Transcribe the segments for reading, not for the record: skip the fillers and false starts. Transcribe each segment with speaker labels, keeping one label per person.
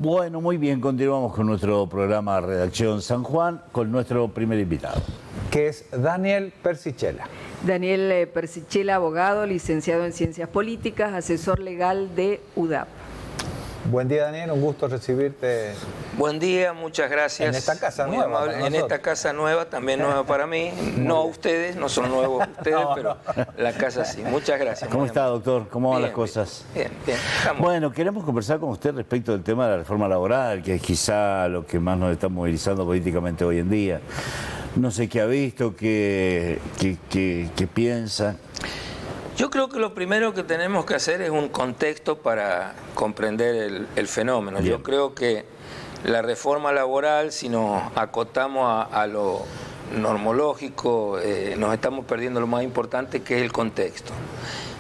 Speaker 1: Bueno, muy bien, continuamos con nuestro programa Redacción San Juan con nuestro primer invitado,
Speaker 2: que es Daniel Persichela.
Speaker 3: Daniel Persichela, abogado, licenciado en Ciencias Políticas, asesor legal de UDAP.
Speaker 2: Buen día, Daniel, un gusto recibirte.
Speaker 4: Buen día, muchas gracias.
Speaker 2: En esta casa
Speaker 4: muy
Speaker 2: nueva.
Speaker 4: Amable. En esta casa nueva, también nueva para mí. No ustedes, no son nuevos ustedes, pero la casa sí. Muchas gracias.
Speaker 1: ¿Cómo está, doctor? ¿Cómo van las cosas?
Speaker 4: Bien. Estamos.
Speaker 1: Bueno, queremos conversar con usted respecto del tema de la reforma laboral, que es quizá lo que más nos está movilizando políticamente hoy en día. No sé qué ha visto, qué piensa.
Speaker 4: Yo creo que lo primero que tenemos que hacer es un contexto para comprender el fenómeno.
Speaker 1: Bien.
Speaker 4: Yo creo que la reforma laboral, si nos acotamos a lo normológico, nos estamos perdiendo lo más importante, que es el contexto.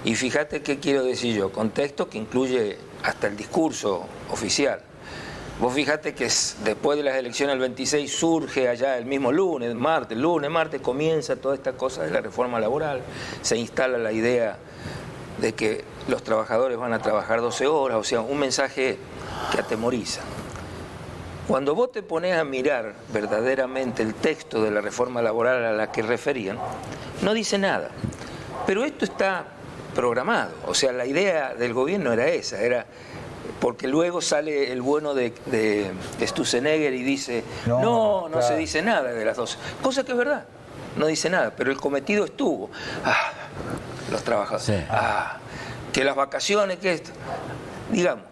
Speaker 4: Y fíjate qué quiero decir yo, contexto que incluye hasta el discurso oficial. Vos fíjate que después de las elecciones del 26 surge allá el mismo lunes, martes, comienza toda esta cosa de la reforma laboral, se instala la idea de que los trabajadores van a trabajar 12 horas, o sea, un mensaje que atemoriza. Cuando vos te pones a mirar verdaderamente el texto de la reforma laboral a la que referían, no dice nada. Pero esto está programado, o sea, la idea del gobierno era esa, era... Porque luego sale el bueno de Sturzenegger y dice, no claro, se dice nada de las 12. Cosa que es verdad, no dice nada, pero el cometido estuvo. Los trabajadores. Sí. Que las vacaciones, que esto. Digamos,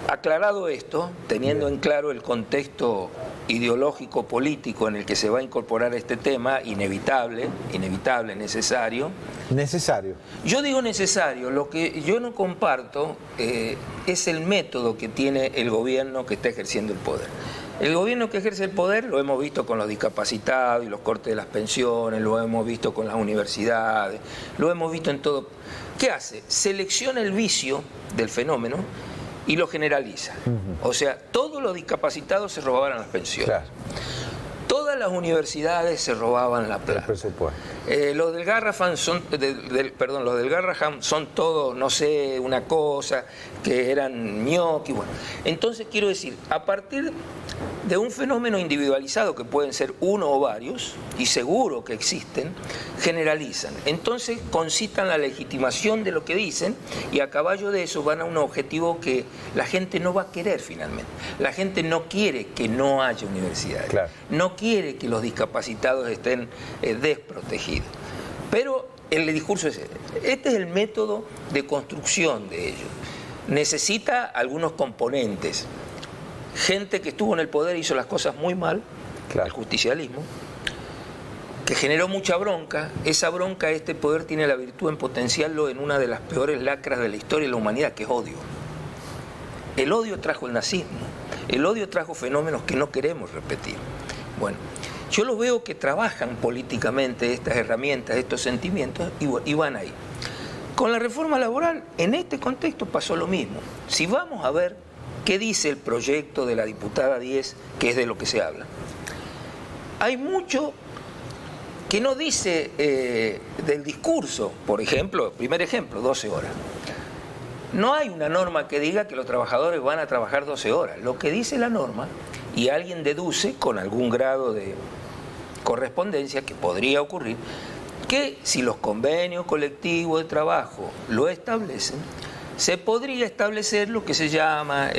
Speaker 4: aclarado esto, teniendo en claro el contexto ideológico, político en el que se va a incorporar este tema, inevitable, necesario.
Speaker 2: Necesario.
Speaker 4: Yo digo necesario, lo que yo no comparto es el método que tiene el gobierno que está ejerciendo el poder. El gobierno que ejerce el poder lo hemos visto con los discapacitados y los cortes de las pensiones, lo hemos visto con las universidades, lo hemos visto en todo. ¿Qué hace? Selecciona el vicio del fenómeno y lo generaliza. O sea, todos los discapacitados se robaban las pensiones.
Speaker 2: Claro.
Speaker 4: Todas las universidades se robaban la plata.
Speaker 2: El presupuesto.
Speaker 4: Los del Garrahan son todos, no sé, una cosa, que eran ñoquis. Bueno. Entonces quiero decir, a partir de un fenómeno individualizado, que pueden ser uno o varios, y seguro que existen, generalizan. Entonces concitan la legitimación de lo que dicen y a caballo de eso van a un objetivo que la gente no va a querer finalmente. La gente no quiere que no haya universidades. Claro. No quiere que los discapacitados estén desprotegidos. Pero el discurso es este es el método de construcción de ello. Necesita algunos componentes. Gente que estuvo en el poder hizo las cosas muy mal, claro. El justicialismo, que generó mucha bronca. Esa bronca, este poder tiene la virtud en potenciarlo en una de las peores lacras de la historia de la humanidad, que es odio. El odio trajo el nazismo, el odio trajo fenómenos que no queremos repetir. Bueno, yo los veo que trabajan políticamente estas herramientas, estos sentimientos, y van ahí. Con la reforma laboral, en este contexto pasó lo mismo. Si vamos a ver qué dice el proyecto de la diputada Díez, que es de lo que se habla, hay mucho que no dice del discurso. Por ejemplo, primer ejemplo, 12 horas. No hay una norma que diga que los trabajadores van a trabajar 12 horas. Lo que dice la norma, y alguien deduce con algún grado de correspondencia que podría ocurrir, que si los convenios colectivos de trabajo lo establecen, se podría establecer lo que se llama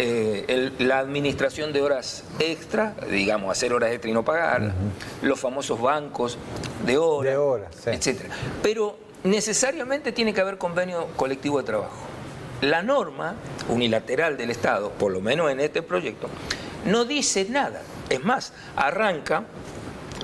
Speaker 4: la administración de horas extra, digamos, hacer horas extra y no pagarlas, los famosos bancos de horas, sí, etc. Pero necesariamente tiene que haber convenio colectivo de trabajo. La norma unilateral del Estado, por lo menos en este proyecto, no dice nada. Es más, arranca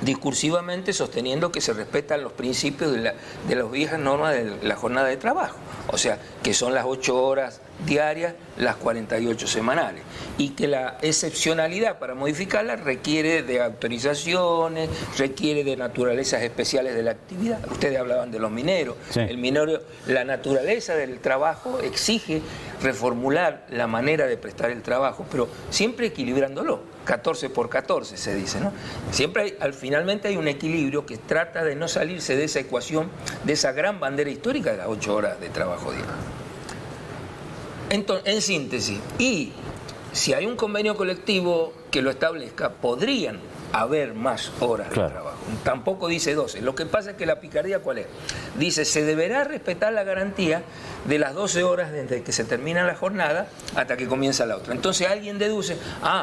Speaker 4: discursivamente sosteniendo que se respetan los principios de las viejas normas de la jornada de trabajo, o sea, que son las 8 horas diarias, las 48 semanales, y que la excepcionalidad para modificarla requiere de autorizaciones, requiere de naturalezas especiales de la actividad. Ustedes hablaban de los mineros, sí. El minero, la naturaleza del trabajo exige reformular la manera de prestar el trabajo, pero siempre equilibrándolo. 14 por 14 se dice, ¿no? Siempre finalmente hay un equilibrio que trata de no salirse de esa ecuación, de esa gran bandera histórica de las 8 horas de trabajo diario. Entonces, en síntesis, y si hay un convenio colectivo que lo establezca, podrían haber más horas de trabajo. Tampoco dice 12. Lo que pasa es que la picardía, ¿cuál es? Dice, se deberá respetar la garantía de las 12 horas desde que se termina la jornada hasta que comienza la otra. Entonces alguien deduce,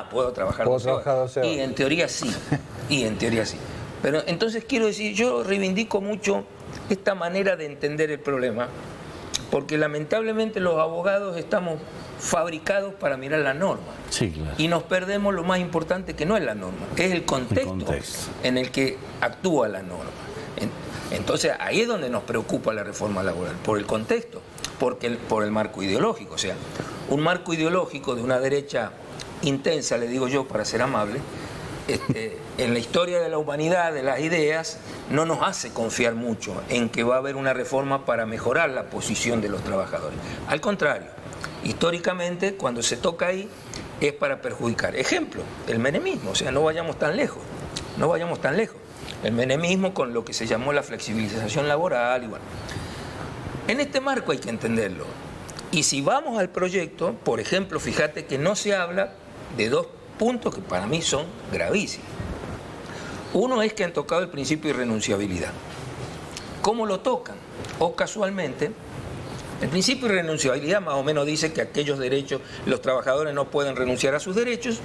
Speaker 4: puedo trabajar 12 horas. Y en teoría sí. Pero entonces quiero decir, yo reivindico mucho esta manera de entender el problema, porque lamentablemente los abogados estamos fabricados para mirar la norma.
Speaker 1: Sí, claro.
Speaker 4: Y nos perdemos lo más importante, que no es la norma, es el contexto en el que actúa la norma. Entonces ahí es donde nos preocupa la reforma laboral, por el contexto, por el marco ideológico. O sea, un marco ideológico de una derecha intensa, le digo yo para ser amable, en la historia de la humanidad, de las ideas, no nos hace confiar mucho en que va a haber una reforma para mejorar la posición de los trabajadores. Al contrario, históricamente, cuando se toca ahí, es para perjudicar. Ejemplo, el menemismo, o sea, no vayamos tan lejos. El menemismo con lo que se llamó la flexibilización laboral y bueno. En este marco hay que entenderlo. Y si vamos al proyecto, por ejemplo, fíjate que no se habla de dos puntos que para mí son gravísimos. Uno es que han tocado el principio de irrenunciabilidad. ¿Cómo lo tocan? O casualmente, el principio de irrenunciabilidad más o menos dice que aquellos derechos, los trabajadores no pueden renunciar a sus derechos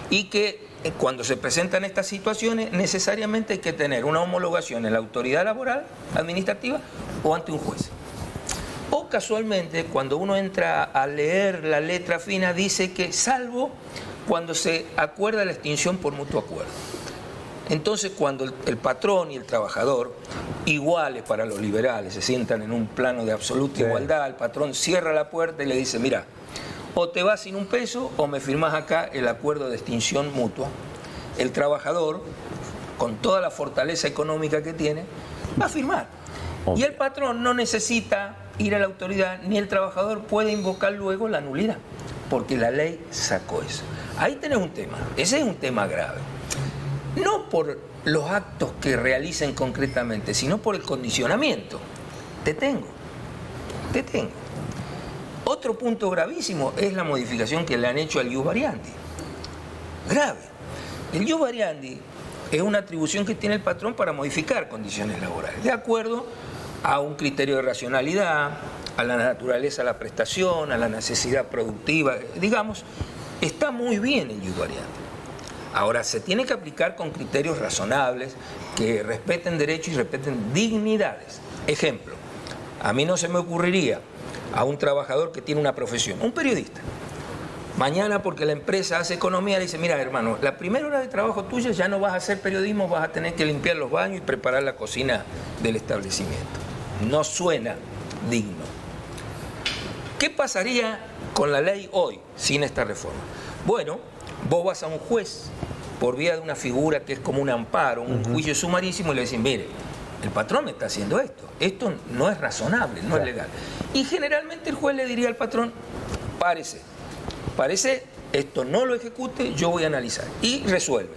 Speaker 4: y que cuando se presentan estas situaciones necesariamente hay que tener una homologación en la autoridad laboral, administrativa o ante un juez. O casualmente, cuando uno entra a leer la letra fina, dice que salvo cuando se acuerda la extinción por mutuo acuerdo. Entonces, cuando el patrón y el trabajador, iguales para los liberales, se sientan en un plano de absoluta igualdad, el patrón cierra la puerta y le dice, mira, o te vas sin un peso o me firmás acá el acuerdo de extinción mutua. El trabajador, con toda la fortaleza económica que tiene, va a firmar. Y el patrón no necesita ir a la autoridad, ni el trabajador puede invocar luego la nulidad, porque la ley sacó eso. Ahí tenés un tema, ese es un tema grave. No por los actos que realicen concretamente, sino por el condicionamiento. Te tengo. Otro punto gravísimo es la modificación que le han hecho al ius variandi. Grave. El ius variandi es una atribución que tiene el patrón para modificar condiciones laborales, de acuerdo a un criterio de racionalidad, a la naturaleza de la prestación, a la necesidad productiva. Digamos, está muy bien el ius variandi. Ahora, se tiene que aplicar con criterios razonables que respeten derechos y respeten dignidades. Ejemplo, a mí no se me ocurriría a un trabajador que tiene una profesión, un periodista. Mañana, porque la empresa hace economía, le dice, mira, hermano, la primera hora de trabajo tuya ya no vas a hacer periodismo, vas a tener que limpiar los baños y preparar la cocina del establecimiento. No suena digno. ¿Qué pasaría con la ley hoy sin esta reforma? Bueno, vos vas a un juez por vía de una figura que es como un amparo, un juicio sumarísimo, y le decís, mire, el patrón me está haciendo esto no es razonable, no es legal. Y generalmente el juez le diría al patrón, parece, esto no lo ejecute, yo voy a analizar. Y resuelve.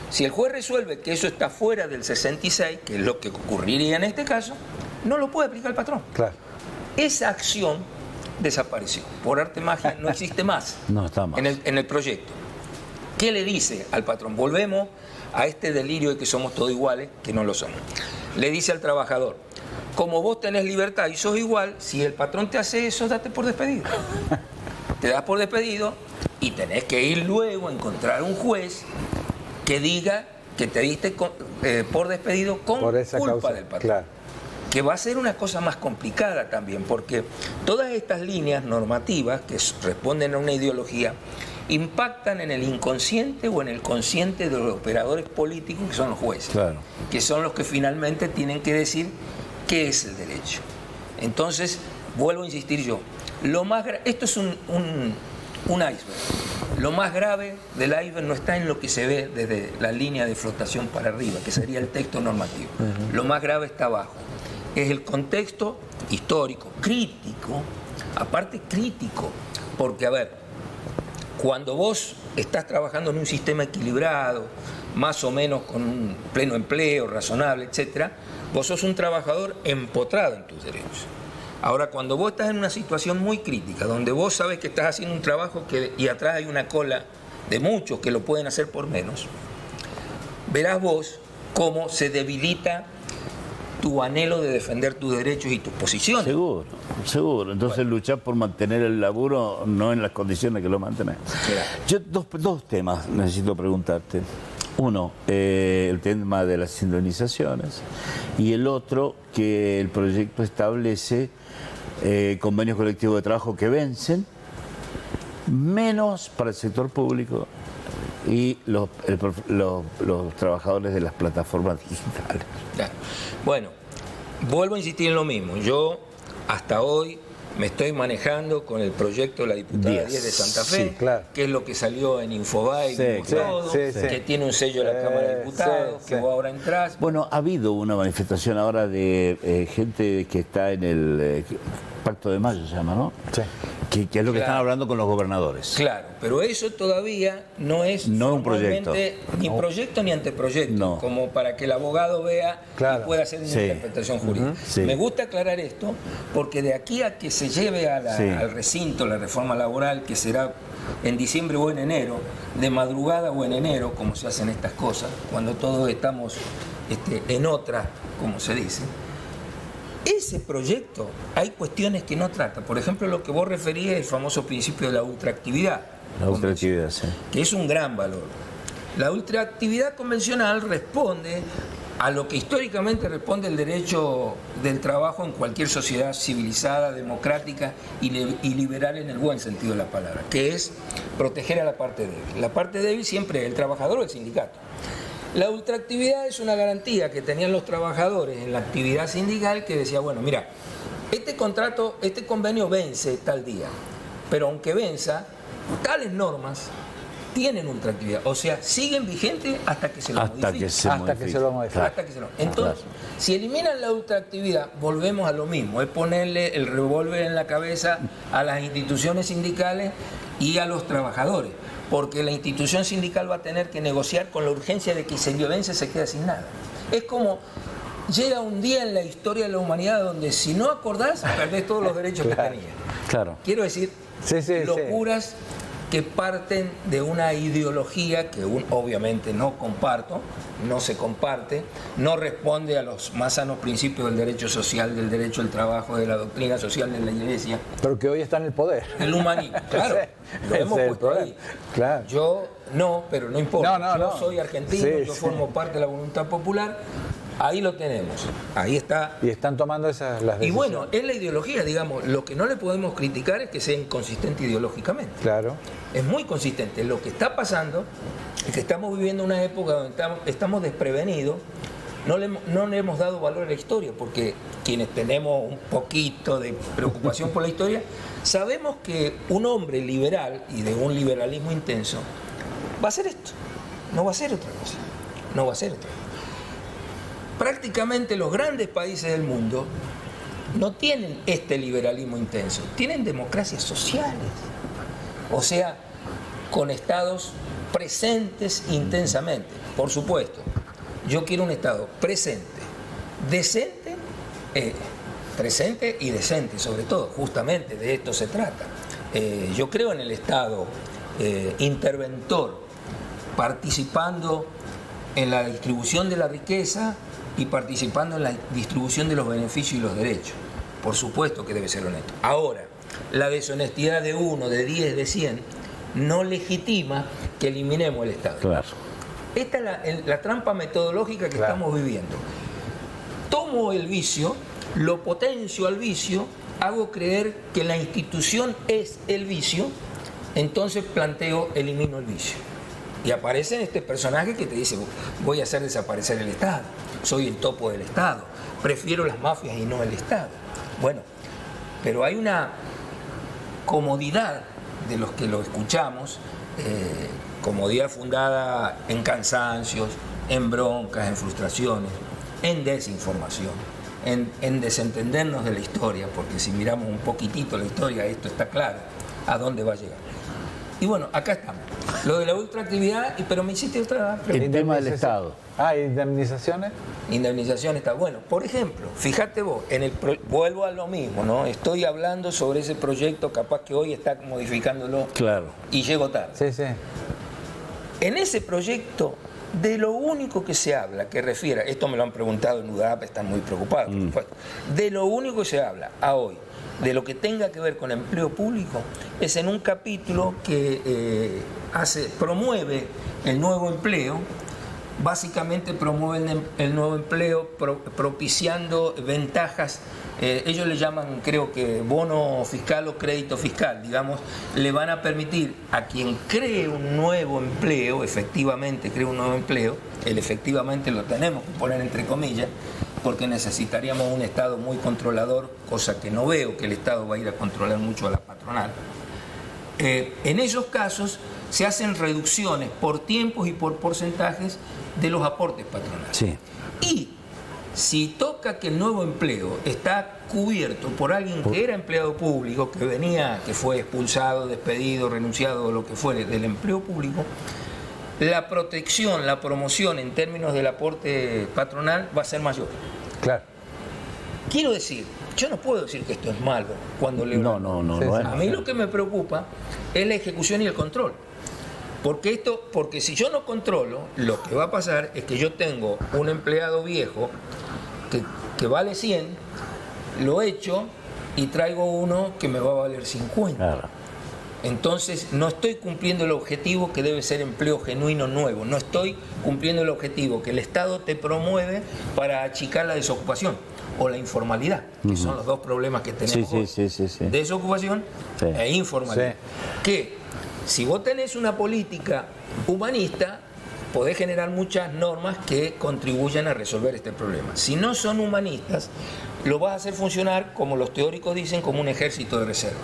Speaker 4: Si el juez resuelve que eso está fuera del 66, que es lo que ocurriría en este caso, no lo puede aplicar el patrón.
Speaker 2: Claro.
Speaker 4: Esa acción desapareció. Por arte magia no existe más,
Speaker 1: no está más.
Speaker 4: En el proyecto. ¿Qué le dice al patrón? Volvemos a este delirio de que somos todos iguales, que no lo somos. Le dice al trabajador, como vos tenés libertad y sos igual, si el patrón te hace eso, date por despedido. Te das por despedido y tenés que ir luego a encontrar un juez que diga que te diste por despedido con
Speaker 2: por esa
Speaker 4: culpa
Speaker 2: causa,
Speaker 4: del patrón.
Speaker 2: claro.
Speaker 4: Que va a ser una cosa más complicada también, porque todas estas líneas normativas que responden a una ideología impactan en el inconsciente o en el consciente de los operadores políticos, que son los jueces,
Speaker 1: claro,
Speaker 4: que son los que finalmente tienen que decir qué es el derecho. Entonces, vuelvo a insistir yo, esto es un iceberg. Lo más grave del iceberg no está en lo que se ve desde la línea de flotación para arriba, que sería el texto normativo. Lo más grave está abajo. Es el contexto histórico, crítico, aparte crítico, porque a ver, cuando vos estás trabajando en un sistema equilibrado, más o menos con un pleno empleo, razonable, etc., vos sos un trabajador empotrado en tus derechos. Ahora, cuando vos estás en una situación muy crítica, donde vos sabes que estás haciendo un trabajo y atrás hay una cola de muchos que lo pueden hacer por menos, verás vos cómo se debilita tu anhelo de defender tus derechos y tus posiciones.
Speaker 1: Seguro, seguro. Entonces luchar por mantener el laburo no en las condiciones que lo mantenés.
Speaker 4: Claro.
Speaker 1: Yo dos temas necesito preguntarte. Uno, el tema de las indemnizaciones, y el otro, que el proyecto establece convenios colectivos de trabajo que vencen, menos para el sector público y los trabajadores de las plataformas digitales.
Speaker 4: Claro. Bueno, vuelvo a insistir en lo mismo. Yo hasta hoy me estoy manejando con el proyecto de la diputada 10 de Santa Fe,
Speaker 2: sí, claro.
Speaker 4: que es lo que salió en Infobae,
Speaker 1: Sí,
Speaker 4: todo, que tiene un sello de la Cámara de Diputados, que vos ahora entrás.
Speaker 1: Bueno, ha habido una manifestación ahora de gente que está en el Pacto de Mayo, se llama, ¿no?
Speaker 2: Sí.
Speaker 1: Que es lo que están hablando con los gobernadores.
Speaker 4: Claro, pero eso todavía no es
Speaker 1: un proyecto.
Speaker 4: Ni proyecto ni anteproyecto,
Speaker 1: No.
Speaker 4: como para que el abogado vea
Speaker 2: Claro.
Speaker 4: y pueda hacer una
Speaker 1: Sí.
Speaker 4: interpretación jurídica.
Speaker 1: Sí.
Speaker 4: Me gusta aclarar esto porque de aquí a que se lleve al recinto la reforma laboral, que será en diciembre o en enero, de madrugada o en enero, como se hacen estas cosas, cuando todos estamos en otra, como se dice, ese proyecto hay cuestiones que no trata. Por ejemplo, lo que vos referías es el famoso principio de la ultraactividad.
Speaker 1: La ultraactividad, sí.
Speaker 4: Que es un gran valor. La ultraactividad convencional responde a lo que históricamente responde el derecho del trabajo en cualquier sociedad civilizada, democrática y liberal en el buen sentido de la palabra, que es proteger a la parte débil. La parte débil siempre es el trabajador o el sindicato. La ultraactividad es una garantía que tenían los trabajadores en la actividad sindical, que decía, bueno, mira, este contrato, este convenio vence tal día, pero aunque venza, tales normas tienen ultraactividad, o sea, siguen vigentes hasta que se lo modifiquen.
Speaker 2: Hasta que se lo modifiquen.
Speaker 4: Hasta que se lo... Entonces, si eliminan la ultraactividad, volvemos a lo mismo, es ponerle el revólver en la cabeza a las instituciones sindicales y a los trabajadores, porque la institución sindical va a tener que negociar con la urgencia de que si vence se queda sin nada. Es como llega un día en la historia de la humanidad donde si no acordás, perdés todos los derechos que tenías.
Speaker 1: Claro.
Speaker 4: Quiero decir, locuras que parten de una ideología que obviamente no comparto, no se comparte, no responde a los más sanos principios del derecho social, del derecho al trabajo, de la doctrina social de la Iglesia.
Speaker 2: Pero que hoy está en el poder.
Speaker 4: El humanismo, claro, lo hemos puesto ahí.
Speaker 2: Claro.
Speaker 4: Yo no, pero no importa. Yo soy argentino,
Speaker 2: Sí,
Speaker 4: yo
Speaker 2: sí.
Speaker 4: formo parte de la voluntad popular. Ahí lo tenemos, ahí está.
Speaker 2: Y están tomando las decisiones.
Speaker 4: Y bueno, es la ideología, digamos, lo que no le podemos criticar es que sea inconsistente ideológicamente.
Speaker 2: Claro.
Speaker 4: Es muy consistente. Lo que está pasando es que estamos viviendo una época donde estamos desprevenidos, no le hemos dado valor a la historia, porque quienes tenemos un poquito de preocupación por la historia, sabemos que un hombre liberal y de un liberalismo intenso va a hacer esto, no va a hacer otra cosa, no va a hacer otra cosa. Prácticamente los grandes países del mundo no tienen este liberalismo intenso, tienen democracias sociales, o sea, con estados presentes intensamente. Por supuesto, yo quiero un estado presente, decente, presente y decente, sobre todo, justamente de esto se trata. Yo creo en el estado interventor, participando en la distribución de la riqueza y participando en la distribución de los beneficios y los derechos. Por supuesto que debe ser honesto. Ahora, la deshonestidad de 1, de 10, de 100, no legitima que eliminemos el Estado.
Speaker 1: Claro.
Speaker 4: Esta es la trampa metodológica que estamos viviendo. Tomo el vicio, lo potencio al vicio, hago creer que la institución es el vicio, entonces planteo, elimino el vicio. Y aparece este personaje que te dice, voy a hacer desaparecer el Estado, soy el topo del Estado, prefiero las mafias y no el Estado. Bueno, pero hay una comodidad de los que lo escuchamos, comodidad fundada en cansancios, en broncas, en frustraciones, en desinformación, en desentendernos de la historia, porque si miramos un poquitito la historia, esto está claro, a dónde va a llegar. Y bueno, acá estamos. Lo de la ultraactividad, pero me hiciste otra pregunta.
Speaker 1: El tema del Estado.
Speaker 2: Ah, indemnizaciones.
Speaker 4: Indemnización está bueno. Por ejemplo, fíjate vos, vuelvo a lo mismo, ¿no? Estoy hablando sobre ese proyecto, capaz que hoy está modificándolo.
Speaker 1: Claro.
Speaker 4: Y llego tarde.
Speaker 2: Sí, sí.
Speaker 4: En ese proyecto, de lo único que se habla, que refiere, esto me lo han preguntado en UDAP, están muy preocupados, por supuesto, de lo único que se habla a hoy, de lo que tenga que ver con empleo público, es en un capítulo que promueve el nuevo empleo. Básicamente promueven el nuevo empleo propiciando ventajas, ellos le llaman, creo que bono fiscal o crédito fiscal, digamos, le van a permitir a quien cree un nuevo empleo, efectivamente cree un nuevo empleo, el efectivamente lo tenemos que poner entre comillas, porque necesitaríamos un Estado muy controlador, cosa que no veo que el Estado va a ir a controlar mucho a la patronal. En esos casos se hacen reducciones por tiempos y por porcentajes de los aportes patronales.
Speaker 1: Sí.
Speaker 4: Y si toca que el nuevo empleo está cubierto por alguien que era empleado público, que fue expulsado, despedido, renunciado o lo que fuere del empleo público, la protección, la promoción en términos del aporte patronal va a ser mayor.
Speaker 2: Claro.
Speaker 4: Quiero decir, yo no puedo decir que esto es malo cuando leo.
Speaker 1: No
Speaker 2: Sí,
Speaker 1: es.
Speaker 4: A mí lo que me preocupa es la ejecución y el control. Porque si yo no controlo, lo que va a pasar es que yo tengo un empleado viejo que vale 100, lo echo y traigo uno que me va a valer 50.
Speaker 1: Claro.
Speaker 4: Entonces no estoy cumpliendo el objetivo que debe ser empleo genuino nuevo, no estoy cumpliendo el objetivo que el Estado te promueve para achicar la desocupación o la informalidad, que son los dos problemas que tenemos hoy.
Speaker 1: Sí.
Speaker 4: Desocupación e informalidad.
Speaker 2: Sí.
Speaker 4: Que si vos tenés una política humanista, podés generar muchas normas que contribuyan a resolver este problema. Si no son humanistas, lo vas a hacer funcionar, como los teóricos dicen, como un ejército de reserva.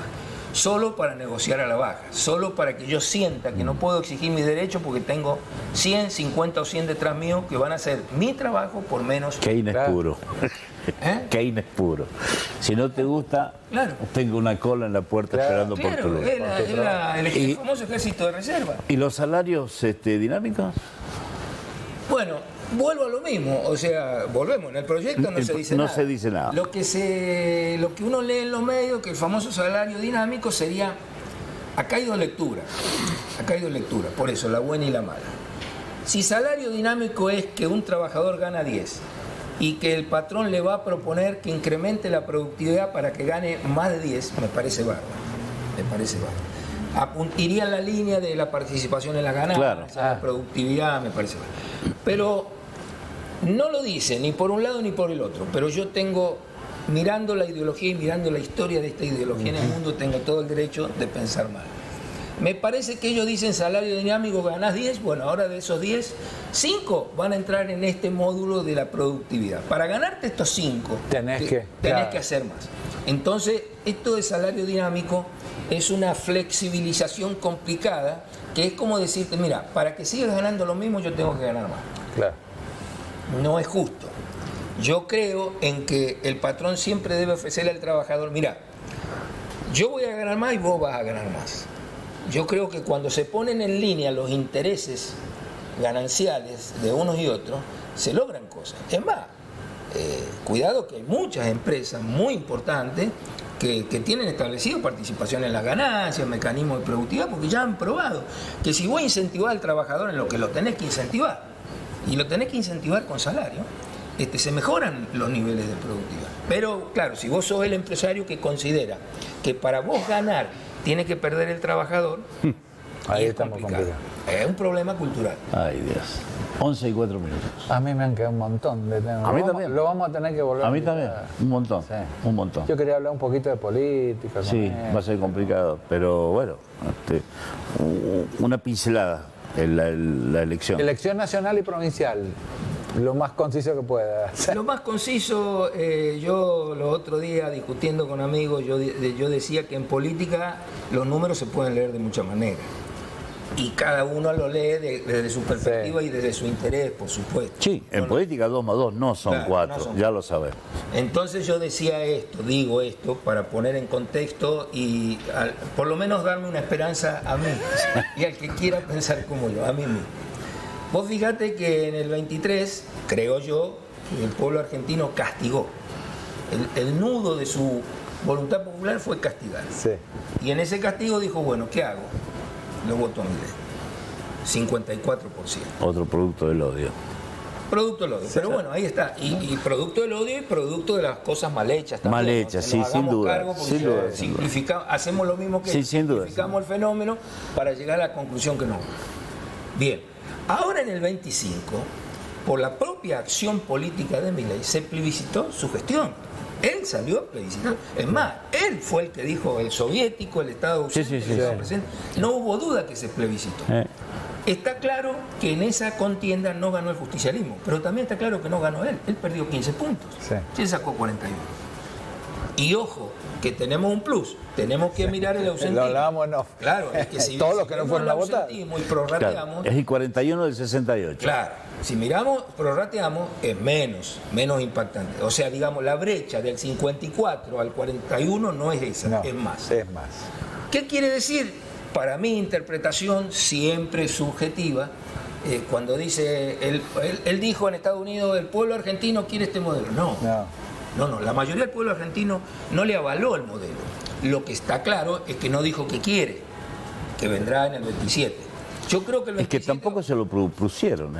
Speaker 4: Solo para negociar a la baja, solo para que yo sienta que no puedo exigir mis derechos porque tengo 100, 50 o 100 detrás mío que van a hacer mi trabajo por menos.
Speaker 1: Keynes
Speaker 2: Claro.
Speaker 1: puro. Keynes puro. Si no te gusta,
Speaker 4: Claro.
Speaker 1: tengo una cola en la puerta
Speaker 2: Claro.
Speaker 1: esperando por
Speaker 4: Claro,
Speaker 1: tu luz.
Speaker 4: el famoso ejército de reserva.
Speaker 1: ¿Y los salarios dinámicos?
Speaker 4: Bueno, vuelvo a lo mismo, o sea, volvemos, en el proyecto no se dice
Speaker 1: no
Speaker 4: nada.
Speaker 1: se dice nada.
Speaker 4: Lo que uno lee en los medios, que el famoso salario dinámico sería, acá hay dos lecturas, por eso, la buena y la mala. Si salario dinámico es que un trabajador gana 10 y que el patrón le va a proponer que incremente la productividad para que gane más de 10, me parece bárbaro, iría en la línea de la participación en la ganancia,
Speaker 1: Claro.
Speaker 4: la productividad, me parece bárbaro. Pero no lo dice ni por un lado ni por el otro, pero yo tengo, mirando la ideología y mirando la historia de esta ideología en el mundo, tengo todo el derecho de pensar mal. Me parece que ellos dicen salario dinámico, ganás 10, bueno, ahora de esos 10, 5 van a entrar en este módulo de la productividad. Para ganarte estos 5,
Speaker 2: Tenés que
Speaker 4: hacer más. Entonces, esto de salario dinámico es una flexibilización complicada, que es como decirte, mira, para que sigas ganando lo mismo yo tengo que ganar más.
Speaker 2: Claro.
Speaker 4: No es justo. Yo creo en que el patrón siempre debe ofrecerle al trabajador, mira, yo voy a ganar más y vos vas a ganar más. Yo creo que cuando se ponen en línea los intereses gananciales de unos y otros, se logran cosas. Es más, cuidado que hay muchas empresas muy importantes que tienen establecido participación en las ganancias, mecanismos de productividad, porque ya han probado que si vos incentivás al trabajador en lo que lo tenés que incentivar, y lo tenés que incentivar con salario, se mejoran los niveles de productividad. Pero claro, si vos sos el empresario que considera que para vos ganar tiene que perder el trabajador,
Speaker 2: Ahí
Speaker 4: es
Speaker 2: estamos
Speaker 4: complicado.
Speaker 2: complicados.
Speaker 4: Es un problema cultural.
Speaker 1: Ay, Dios. 11 y 4 minutos.
Speaker 2: A mí me han quedado un montón de temas.
Speaker 1: A mí
Speaker 2: Lo vamos-
Speaker 1: también.
Speaker 2: Lo vamos a tener que volver
Speaker 1: A mí
Speaker 2: invitar.
Speaker 1: también, un montón,
Speaker 2: Sí.
Speaker 1: un montón.
Speaker 2: Yo quería hablar un poquito de política. con
Speaker 1: Sí,
Speaker 2: él.
Speaker 1: va a ser complicado, pero bueno, una pincelada en la elección.
Speaker 2: Elección nacional y provincial. Lo más conciso que pueda.
Speaker 4: Lo más conciso, yo los otro día discutiendo con amigos, yo decía que en política los números se pueden leer de muchas maneras. y cada uno lo lee desde su perspectiva y desde su interés, por supuesto.
Speaker 1: Sí, en política 2 más 2 no son
Speaker 4: Claro,
Speaker 1: 4,
Speaker 4: no son
Speaker 1: ya lo sabemos.
Speaker 4: Entonces yo decía esto, digo esto, para poner en contexto y por lo menos darme una esperanza a mí y al que quiera pensar como yo, a mí mismo. Vos fíjate que en el 23, creo yo, el pueblo argentino castigó. El nudo de su voluntad popular fue castigar.
Speaker 2: Sí.
Speaker 4: Y en ese castigo dijo, bueno, ¿qué hago? Lo voto a Milei. 54%.
Speaker 1: Otro producto del odio.
Speaker 4: Producto del odio. Pero bueno, ahí está. Y producto del odio y producto de las cosas mal hechas también.
Speaker 1: Mal hechas,
Speaker 4: Que
Speaker 1: sí,
Speaker 4: nos
Speaker 1: sin
Speaker 4: hagamos
Speaker 1: duda,
Speaker 4: cargo porque
Speaker 1: sin duda, sin
Speaker 4: simplificamos, hacemos lo mismo que
Speaker 1: Sí, sin duda,
Speaker 4: simplificamos el fenómeno para llegar a la conclusión que no. Bien, ahora en el 25, por la propia acción política de Milei, se plebiscitó su gestión. Él salió a plebiscitar. Es más, él fue el que dijo el soviético, el Estado ausente,
Speaker 1: Sí, sí, sí,
Speaker 4: el Estado
Speaker 1: sí.
Speaker 4: presente. No hubo duda que se plebiscitó. Está claro que en esa contienda no ganó el justicialismo, pero también está claro que no ganó él. Él perdió 15 puntos.
Speaker 2: Sí.
Speaker 4: Él sacó 41. Y ojo, que tenemos un plus. Tenemos que mirar el ausentismo.
Speaker 2: Lo hablábamos en off.
Speaker 4: Claro, es que si
Speaker 2: Todos los que no
Speaker 4: vemos
Speaker 2: fueron
Speaker 4: el
Speaker 2: a votar.
Speaker 4: ausentismo y prorrateamos,
Speaker 1: Claro, es el 41 del 68.
Speaker 4: claro, si miramos, prorrateamos, es menos impactante. O sea, digamos, la brecha del 54 al 41 no es esa,
Speaker 2: No,
Speaker 4: es más.
Speaker 2: Es más.
Speaker 4: ¿Qué quiere decir? Para mi interpretación, siempre subjetiva, cuando dice, él dijo en Estados Unidos, el pueblo argentino quiere este modelo. No, la mayoría del pueblo argentino no le avaló el modelo. Lo que está claro es que no dijo que quiere, que vendrá en el 27. Yo creo que el 27...
Speaker 1: Es que tampoco se lo propusieron.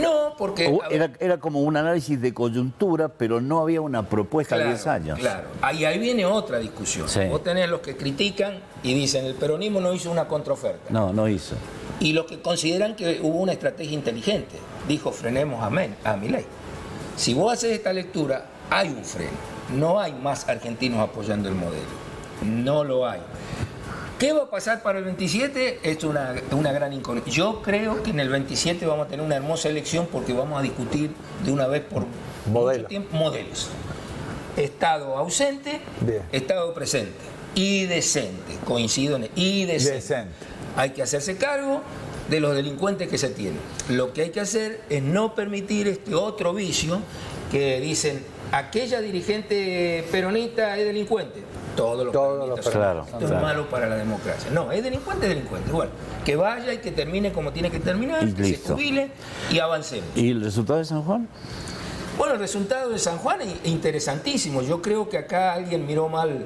Speaker 4: No, porque...
Speaker 1: Era como un análisis de coyuntura, pero no había una propuesta
Speaker 4: Claro,
Speaker 1: a 10 años.
Speaker 4: Claro, ahí viene otra discusión.
Speaker 1: Sí.
Speaker 4: Vos tenés los que critican y dicen el peronismo no hizo una contraoferta.
Speaker 1: No hizo.
Speaker 4: Y los que consideran que hubo una estrategia inteligente. Dijo, frenemos a Milei. Si vos haces esta lectura, hay un freno. No hay más argentinos apoyando el modelo. No lo hay. ¿Qué va a pasar para el 27? Es una gran incógnita. Yo creo que en el 27 vamos a tener una hermosa elección porque vamos a discutir de una vez por mucho tiempo modelos. Estado ausente,
Speaker 2: Bien.
Speaker 4: Estado presente y decente. Coincido en y decente. Hay que hacerse cargo de los delincuentes que se tienen. Lo que hay que hacer es no permitir este otro vicio que dicen aquella dirigente peronista es delincuente. Todos los peronistas son.
Speaker 1: Claro,
Speaker 4: Esto
Speaker 1: claro.
Speaker 4: es malo para la democracia. No, es delincuente, es delincuente. Bueno, que vaya y que termine como tiene que terminar,
Speaker 1: Y
Speaker 4: que se
Speaker 1: listo.
Speaker 4: jubile y avancemos.
Speaker 1: ¿Y el resultado de San Juan?
Speaker 4: Bueno, el resultado de San Juan es interesantísimo. Yo creo que acá alguien miró mal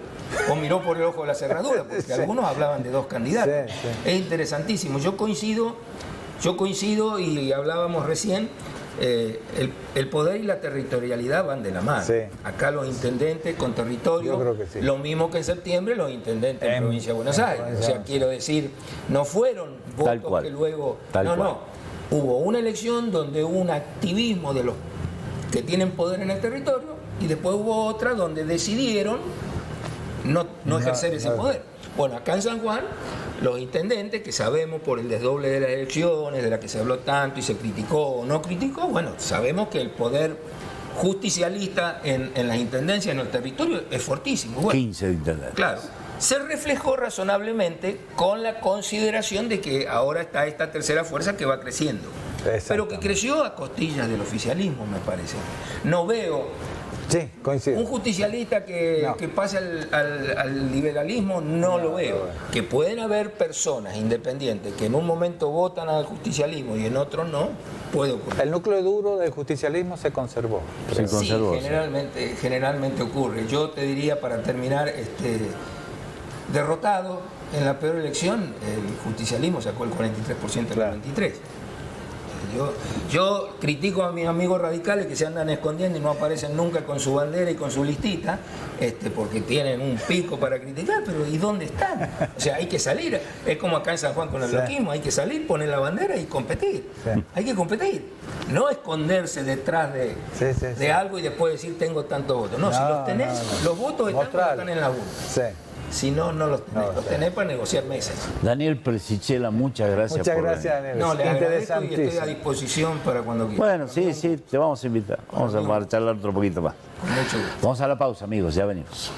Speaker 4: o miró por el ojo de la cerradura, porque algunos hablaban de dos candidatos.
Speaker 2: Sí.
Speaker 4: Es interesantísimo. Yo coincido y hablábamos recién, el poder y la territorialidad van de la mano.
Speaker 2: Sí.
Speaker 4: Acá los intendentes con territorio,
Speaker 2: Yo creo que sí.
Speaker 4: lo mismo que en septiembre los intendentes en provincia de Buenos Aires. O sea, quiero decir, no fueron
Speaker 1: Tal
Speaker 4: votos
Speaker 1: cual.
Speaker 4: que luego...
Speaker 1: Tal cual.
Speaker 4: No. Hubo una elección donde hubo un activismo de los que tienen poder en el territorio y después hubo otra donde decidieron no ejercer ese poder. Bueno, acá en San Juan, los intendentes, que sabemos por el desdoble de las elecciones, de la que se habló tanto y se criticó o no criticó, bueno, sabemos que el poder justicialista en las intendencias, en el territorio, es fortísimo. Bueno,
Speaker 1: 15 de intendentes.
Speaker 4: claro, se reflejó razonablemente con la consideración de que ahora está esta tercera fuerza que va creciendo. Pero que creció a costillas del oficialismo, me parece. No veo
Speaker 2: Sí, coincido.
Speaker 4: un justicialista que pase al liberalismo, no lo veo. Que pueden haber personas independientes que en un momento votan al justicialismo y en otro no, puede ocurrir.
Speaker 2: El núcleo duro del justicialismo se conservó.
Speaker 1: Se conservó.
Speaker 4: Sí, generalmente ocurre. Yo te diría, para terminar, derrotado en la peor elección, el justicialismo sacó el 43% del 23%. Yo critico a mis amigos radicales que se andan escondiendo y no aparecen nunca con su bandera y con su listita, porque tienen un pico para criticar, pero ¿y dónde están? O sea, hay que salir. Es como acá en San Juan con el bloquismo, hay que salir, poner la bandera y competir.
Speaker 2: Sí.
Speaker 4: Hay que competir. No esconderse detrás de algo y después decir tengo tantos votos. No, si los tenés, los votos están en la urna.
Speaker 2: Sí.
Speaker 4: Si no, no los tenés. Los tenés para negociar mesas.
Speaker 1: Daniel Presichela, muchas gracias.
Speaker 2: Muchas
Speaker 1: por
Speaker 2: gracias,
Speaker 1: venir.
Speaker 2: Daniel.
Speaker 4: No, le agradezco y estoy a
Speaker 2: Interesantísimo.
Speaker 4: disposición para cuando quieras.
Speaker 1: Bueno, sí, te vamos a invitar. Vamos a charlar otro poquito más.
Speaker 4: Con mucho gusto.
Speaker 1: Vamos a la pausa, amigos, ya venimos.